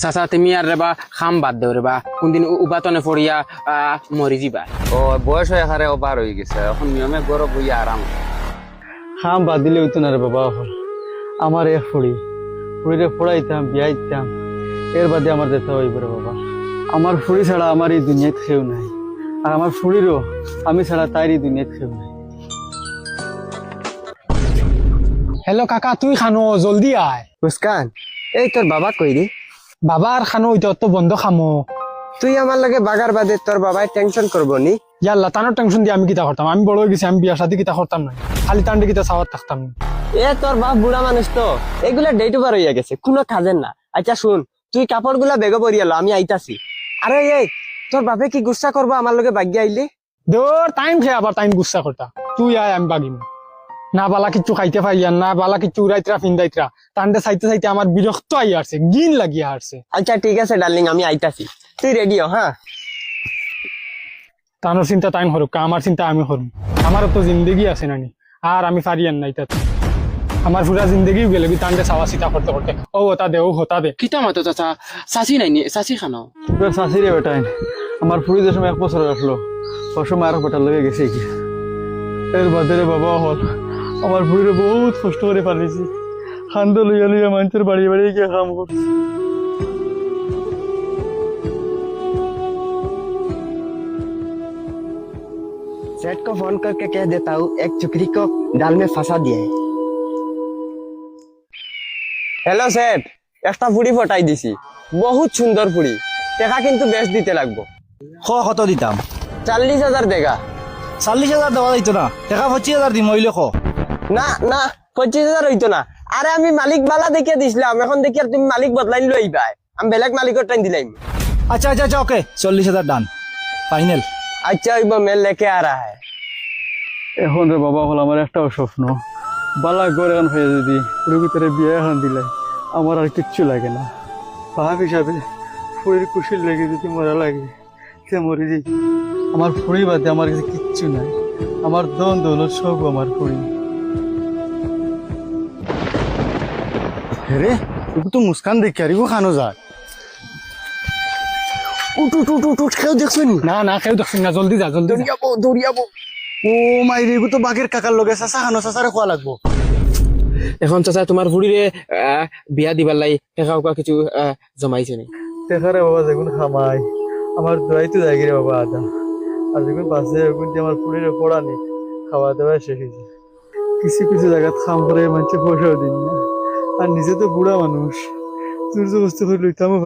চাচা তুমি আর রেবা খাম বাদ দেও রেবা কোনদিন উবাতনে ফরিয়া মরি যাবা। ও বয়স হয়ে এখানে ওভার হয়ে গেছে, এখন নিয়মে গরব হইয়া আরাম। খাম বাদ দিলে হইতো না রে বাবা। আমার এক ফুড়িরে ফোড়াইতাম বিয়াইতাম, এর বাদে আমার যেতে হইব রে বাবা। আমার ফুড়ি ছাড়া আমার এই দুনিয়ায় কেউ নাই, আর আমার ফুড়িরও আমি ছাড়া তাই এই দুনিয়ায় কেউ নাই। হ্যালো কাকা, তুই খানো জলদি আয়। মুস্কান, এই তোর বাবা কই রে? বাবার খানো ওইটা তো বন্ধ খামো। তুই আমার লগে বাগার বাদে তোর বাবাই টেনশন করবো নি? ইয়াল্লা তানোর টেনশন দিয়ে আমি কিতা করতাম? আমি বড় হয়ে গেছি, আমি বিয়া শাদি কিতা করতাম না, খালি টান্ডে কিতা চাওয়ার থাকতাম না। এ তোর বাপ বুড়া মানুষ তো, এগুলা ডেট ওভার হইয়া গেছে, কোনো কাজের না। আচ্ছা শুন, তুই কাপড় গুলা বেগে পরিয়ালো, আমি আইতাছি। আরে এই তোর বাপে কি গুসা করবো আমার লগে বাগ্যা আইলে? দেওর টাইম খেয়ে আবার টাইম গুসা করতা। তুই আয়, আমি বাগিম না। বালা কিচ্ছু খাইতে পাইয়ান না, বালা কিচ্ছু উড়াইতরা ফিন্দাইতরা টান্ডে চাইতে চাইতে আমার বিরক্ত আই আসছে, গিন লাগিয়া আসছে। আচ্ছা ঠিক আছে ডার্লিং, আমি আইতাছি, তুই রেডি হ। হ্যাঁ, তানোর চিন্তা টাইম হরুক, আমার চিন্তা আমি হরুম। আমারও তো জিন্দগি আছে নানি, আর আমি পারিয়ান নাই তাতে। আমার পুরা জিন্দগিও গেলে টান্ডে চাওয়া চিতা করতে করতে। ও হতা দে, ও হতা দে। কিতা মাতো চাচা, চাচি নাই নি? চাচি খানো তোর শাশি রে বেটাই, আমার ফুড়ি যে সময় 1 বছর আসলো, ওর সময় আরো বেটার লেগে গেছে কি। এর বাদে রে বাবা হল, আমার ফুড়িরে বহুত কষ্ট করে পালিয়েছি। খান্দ লইয়া লইয়া মানুষের বাড়ি বাড়ি গিয়ে কাম করছি। सेठ को फोन करके कह देता हूँ एक चुकरी को जाल में फंसा दिया है। हेलो सेठ, একটা ফুড়ি ফটাই দিছি, বহুত সুন্দর ফুড়ি, টাকা কিন্তু বেশ দিতে লাগবো। কত দিতাম? 40,000 দেগা। 40,000 দেওয়া যাইতো না, টাকা 25,000 দিম হইলে ক। না না, 25,000 হইতো না। আরে আমি মালিক বালা দেখিয়ে দিছিলাম, এখন দেখি আর তুমি মালিক বদলাই লই পাই, আমি বেলেগ মালিকের টাইম দিলাম। আচ্ছা আচ্ছা আচ্ছা, ওকে 40,000 ডান ফাইনাল। अच्छा वो मेल लेके आ रहा है। এখন রে বাবা হল আমার একটাও স্বপ্ন, বালা গড় এখন হয়ে যদি ফুড়ির ভিতরে বিয়ে এখন দিলে আমার আর কিচ্ছু লাগে না। বাপ হিসাবে ফুড়ির খুশির লেগে যদি মরা লাগে সে মরে যাই। আমার ফুড়ি বাদে আমার কাছে কিচ্ছু নাই, আমার দন দৌলত সব আমার ফুড়ি। রে তুই তো মুস্কান দেখি আর খানো যায়। उठ उठ उठ उठ उठ, खेल देखছো নি? না না, কেউ দেখছেন না, জলদি যা জলদি যা। দৌড়িয়াবো দৌড়িয়াবো। ও মাই রে, তো বাঘের কাকার লগে চাচা খানো, চাচারে খোয়া লাগবো। এখন চাচা তোমার ফুড়িরে বিয়া দিবার লাই টাকা উকা কিছু জমাইছে নি? দেখারে বাবা যেগুন খামাই আমার দোয়াই তো জায়গা রে বাবা আদা, আর যেগুন বাসে ওগুন দিয়ে আমার ফুড়ির পড়া নেই, খাওয়া দাওয়া শেষ হয়েছে। কিছু কিছু জায়গা খাম করে মানুষের পয়সাও দিন না, আর নিজে তো বুড়া মানুষ, তুই যে বস্তু করে লইতাম।